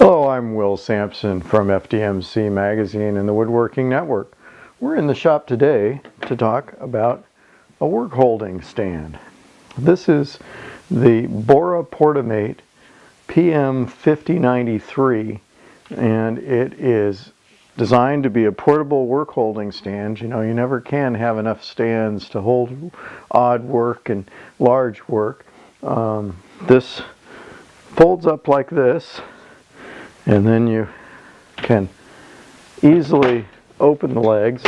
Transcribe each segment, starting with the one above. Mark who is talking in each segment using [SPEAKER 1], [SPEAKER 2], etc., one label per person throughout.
[SPEAKER 1] Hello, I'm Will Sampson from FDMC magazine and the Woodworking Network. We're in the shop today to talk about a work holding stand. This is the Bora Portamate PM5093, and it is designed to be a portable work holding stand. You know, you never can have enough stands to hold odd work and large work. This folds up like this, and then you can easily open the legs.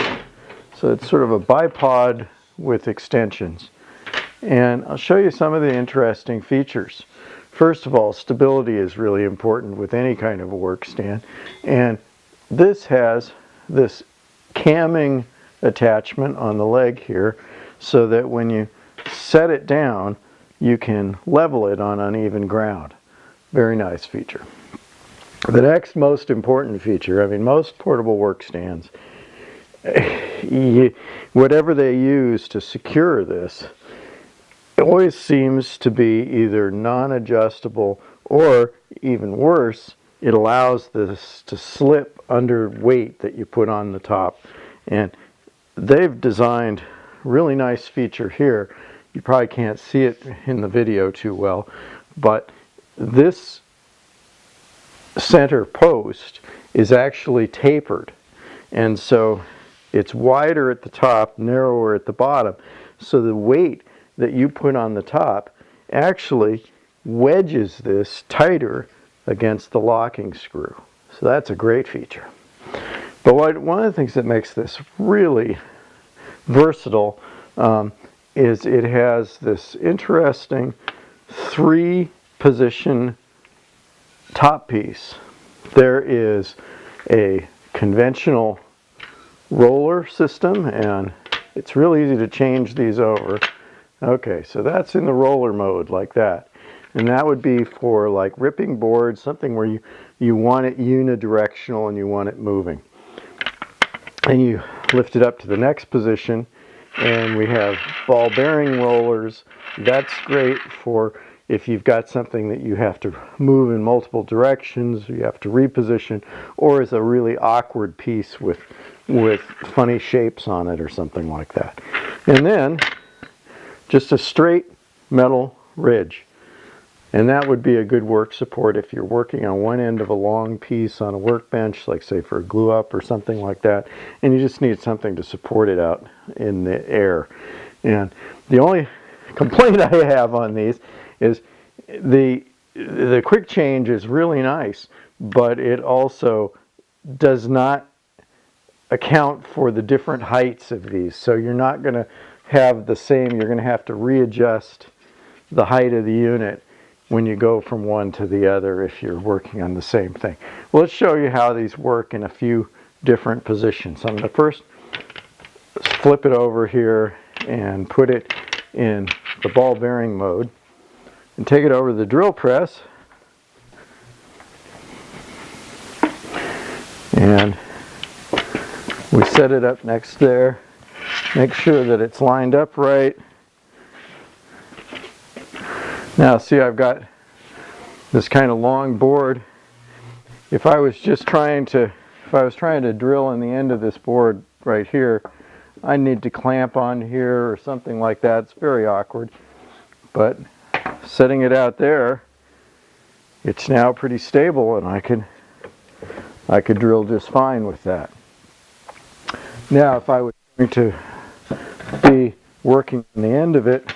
[SPEAKER 1] So it's sort of a bipod with extensions. And I'll show you some of the interesting features. First of all, stability is really important with any kind of a work stand. And this has this camming attachment on the leg here so that when you set it down, you can level it on uneven ground. Very nice feature. The next most important feature, I mean, most portable work stands, whatever they use to secure this, it always seems to be either non-adjustable or, even worse, it allows this to slip under weight that you put on the top. And they've designed a really nice feature here. You probably can't see it in the video too well, but this center post is actually tapered, and so it's wider at the top, narrower at the bottom, so the weight that you put on the top actually wedges this tighter against the locking screw. So that's a great feature. But one of the things that makes this really versatile is it has this interesting 3-position top piece. There is a conventional roller system, and it's really easy to change these over. Okay, so that's in the roller mode like that. And that would be for like ripping boards, something where you want it unidirectional and you want it moving. And you lift it up to the next position, and we have ball bearing rollers. That's great for if you've got something that you have to move in multiple directions, you have to reposition, or is a really awkward piece with funny shapes on it or something like that. And then just a straight metal ridge. And that would be a good work support if you're working on one end of a long piece on a workbench, like say for a glue up or something like that, and you just need something to support it out in the air. And the only complaint I have on these is the quick change is really nice, but it also does not account for the different heights of these. So you're not going to have the same, you're going to have to readjust the height of the unit when you go from one to the other if you're working on the same thing. Well, let's show you how these work in a few different positions. I'm going to first flip it over here and put it in the ball bearing mode and take it over the drill press, and we set it up next there. Make sure that it's lined up right. Now see, I've got this kind of long board. If I was trying to drill in the end of this board right here, I need to clamp on here or something like that. It's very awkward. But setting it out there, it's now pretty stable, and I could drill just fine with that. Now if I was going to be working on the end of it,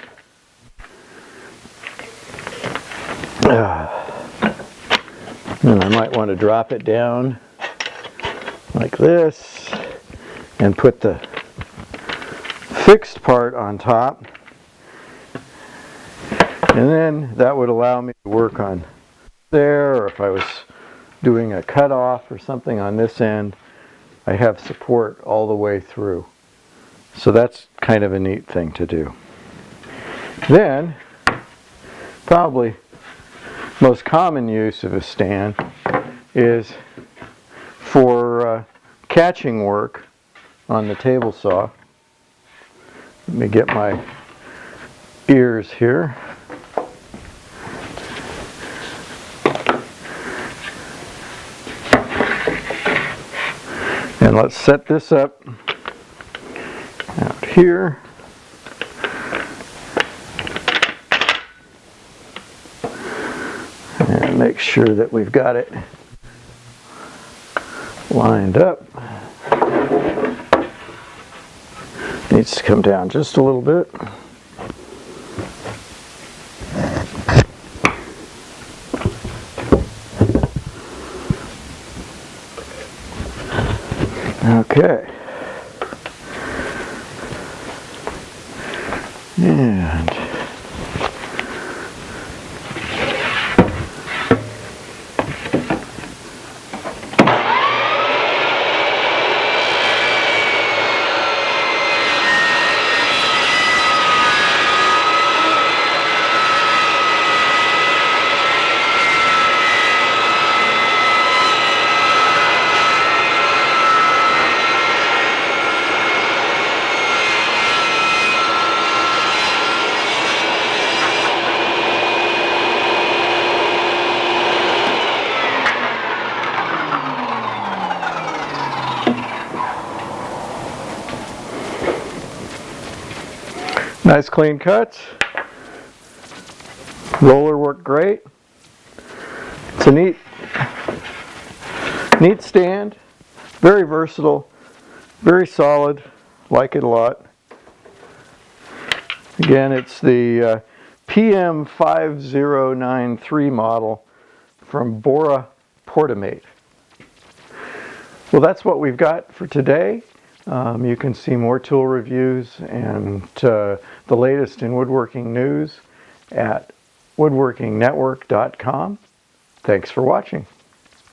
[SPEAKER 1] and I might want to drop it down like this and put the fixed part on top, and then that would allow me to work on there, or if I was doing a cutoff or something on this end, I have support all the way through. So that's kind of a neat thing to do. Then, probably most common use of a stand is for catching work on the table saw. Let me get my ears here. And let's set this up out here. And make sure that we've got it lined up. Needs to come down just a little bit. Okay. And nice clean cuts. Roller worked great. It's a neat stand. Very versatile. Very solid. Like it a lot. Again, it's the PM5093 model from Bora Portamate. Well, that's what we've got for today. You can see more tool reviews and the latest in woodworking news at woodworkingnetwork.com. Thanks for watching.